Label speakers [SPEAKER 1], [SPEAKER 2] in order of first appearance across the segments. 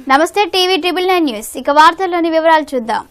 [SPEAKER 1] నమస్తే TV triple 9 news ఇక వార్తల్లోని వివరాలు చూద్దాం.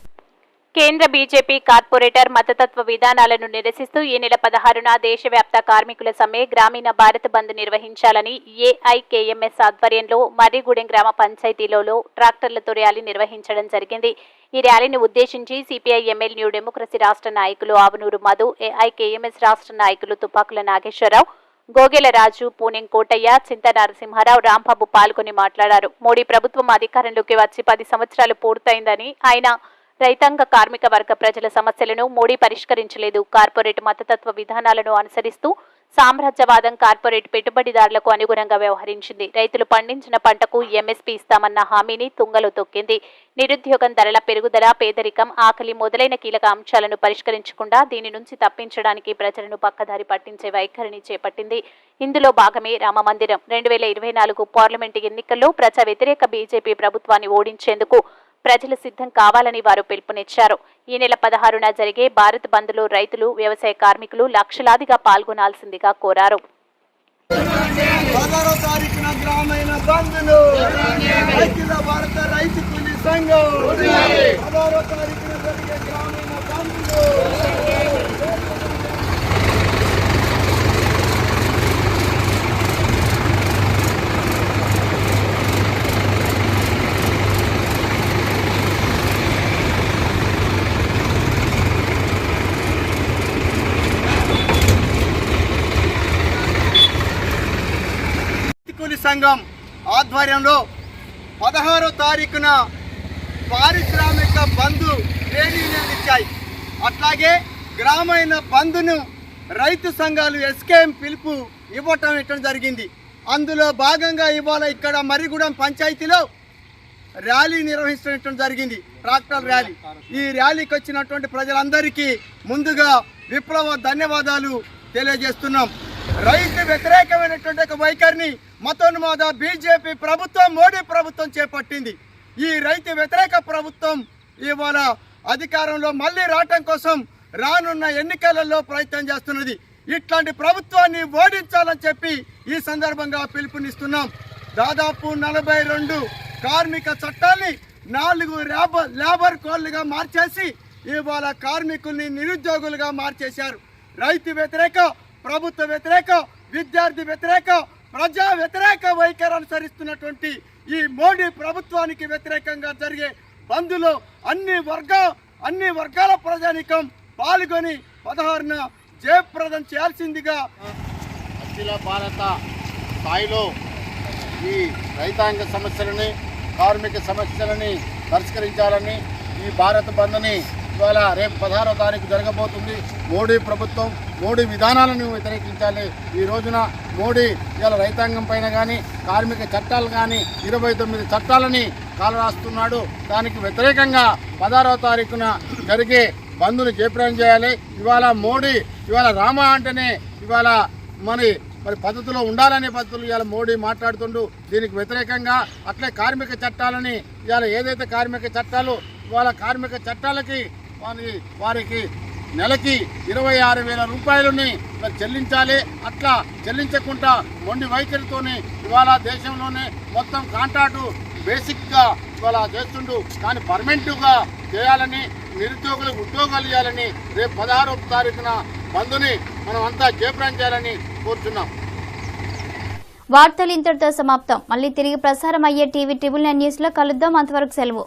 [SPEAKER 2] కేంద్ర బీజేపీ కార్పొరేటర్ మతతత్వ విధానాలను నిరసిస్తూ ఈ నెల 16న దేశవ్యాప్త కార్మికుల సమ్మె గ్రామీణ భారత్ బంద్ నిర్వహించాలని ఏఐకేఎంఎస్ ఆధ్వర్యంలో మర్రిగూడెం గ్రామ పంచాయతీలో ట్రాక్టర్లతో ర్యాలీ నిర్వహించడం జరిగింది. ఈ ర్యాలీని ఉద్దేశించి సిపిఐ ఎంఎల్ న్యూ డెమోక్రసీ రాష్ట్ర నాయకులు ఆవనూరు మధు, ఏఐకేఎంఎస్ రాష్ట్ర నాయకులు తుపాకుల నాగేశ్వరరావు, గోగెల రాజు, పూనెం కోటయ్య, చింత నరసింహారావు, రాంబాబు పాల్గొని మాట్లాడారు. మోడీ ప్రభుత్వం అధికారంలోకి వచ్చి 10 సంవత్సరాలు పూర్తయిందని, ఆయన రైతాంగ కార్మిక వర్గ ప్రజల సమస్యలను మోడీ పరిష్కరించలేదు. కార్పొరేట్ మతతత్వ విధానాలను అనుసరిస్తూ సామ్రాజ్యవాదం కార్పొరేట్ పెట్టుబడిదారులకు అనుగుణంగా వ్యవహరించింది. రైతులు పండించిన పంటకు ఎంఎస్పీ ఇస్తామన్న హామీని తుంగలో తొక్కింది. నిరుద్యోగం, ధరల పెరుగుదల, పేదరికం, ఆకలి మొదలైన కీలక అంశాలను పరిష్కరించకుండా దీని నుంచి తప్పించడానికి ప్రజలను పక్కదారి పట్టించే వైఖరిని చేపట్టింది. ఇందులో భాగమే రామమందిరం. 2024 పార్లమెంటు ఎన్నికల్లో ప్రజా వ్యతిరేక బీజేపీ ప్రభుత్వాన్ని ఓడించేందుకు ప్రజలు సిద్ధం కావాలని వారు పిలుపునిచ్చారు. ఈ నెల 16న జరిగే భారత్ బంద్లో రైతులు, వ్యవసాయ కార్మికులు లక్షలాదిగా పాల్గొనాల్సిందిగా కోరారు.
[SPEAKER 3] సంఘం ఆధ్వర్యంలో 16వ తారీఖున పారిశ్రామిక బంధు ర్యాలీ నిర్వహించాయి. అట్లాగే గ్రామీణ బంధును రైతు సంఘాలు ఎస్కేఎం పిలుపు ఇవ్వటం జరిగింది. అందులో భాగంగా ఇవాళ ఇక్కడ మర్రిగూడెం పంచాయతీలో ర్యాలీ నిర్వహించడం జరిగింది, ట్రాక్టర్ ర్యాలీ. ఈ ర్యాలీకి వచ్చినటువంటి ప్రజలందరికీ ముందుగా విప్లవ ధన్యవాదాలు తెలియజేస్తున్నాం. రైతు వ్యతిరేకమైనటువంటి ఒక వైఖరిని మతోన్మాద బీజేపీ ప్రభుత్వం, మోడీ ప్రభుత్వం చేపట్టింది. ఈ రైతు వ్యతిరేక ప్రభుత్వం ఇవాళ అధికారంలో మళ్ళీ రావటం కోసం రానున్న ఎన్నికలలో ప్రయత్నం చేస్తున్నది. ఇట్లాంటి ప్రభుత్వాన్ని ఓడించాలని చెప్పి ఈ సందర్భంగా పిలుపునిస్తున్నాం. దాదాపు 42 కార్మిక చట్టాల్ని 4 లేబర్ కోడ్లుగా మార్చేసి ఇవాళ కార్మికుల్ని నిరుద్యోగులుగా మార్చేశారు. రైతు వ్యతిరేక, ప్రభుత్వ వ్యతిరేక, విద్యార్థి వ్యతిరేక, ప్రజా వ్యతిరేక వైఖరి అనుసరిస్తున్నటువంటి ఈ మోడీ ప్రభుత్వానికి వ్యతిరేకంగా జరిగే బంద్లో అన్ని వర్గాల ప్రజానీకం పాల్గొని 16న జయప్రదం చేయాల్సిందిగా
[SPEAKER 4] అఖిల భారత స్థాయిలో ఈ రైతాంగ సమస్యలని, కార్మిక సమస్యలని పరిష్కరించాలని ఈ భారత్ బంద్ని ఇవాళ రేపు 16వ తారీఖు జరగబోతుంది. మోడీ ప్రభుత్వం, మోడీ విధానాలను వ్యతిరేకించాలి. ఈ రోజున మోడీ ఇవాళ రైతాంగం పైన కానీ, కార్మిక చట్టాలు కానీ 29 చట్టాలని కాలరాస్తున్నాడు. దానికి వ్యతిరేకంగా 16వ తారీఖున జరిగే బంద్ను జయప్రదం చేయాలి. ఇవాళ మోడీ ఇవాళ రామ అంటేనే ఇవాళ మరి పద్ధతిలో ఉండాలనే పద్ధతులు ఇవాళ మోడీ మాట్లాడుతుండు. దీనికి వ్యతిరేకంగా అట్లే కార్మిక చట్టాలని ఇవాళ ఏదైతే కార్మిక చట్టాలు ఇవాళ కార్మిక చట్టాలకి వారికి నెలకి 26,000 రూపాయలని చెల్లించాలి. అట్లా చెల్లించకుండా మొండి వైఖరితోనే ఇవాళ దేశంలోనే మొత్తం కాంట్రాక్టు బేసిక్గా ఇవాళ చేస్తుండు. కానీ పర్మనెంట్గా చేయాలని, నిరుద్యోగులకు ఉద్యోగాలు ఇవ్వాలని రేపు 16వ తారీఖున బంద్ని మనం అంతా జయప్రదం చేయాలని కోరుతున్నాం.
[SPEAKER 1] వార్తలు ఇంతటితో సమాప్తం. మళ్ళీ తిరిగి ప్రసారం అయ్యే టీవీ ట్రిబుల్ 9 న్యూస్లో కలుద్దాం. అంతవరకు సెలవు.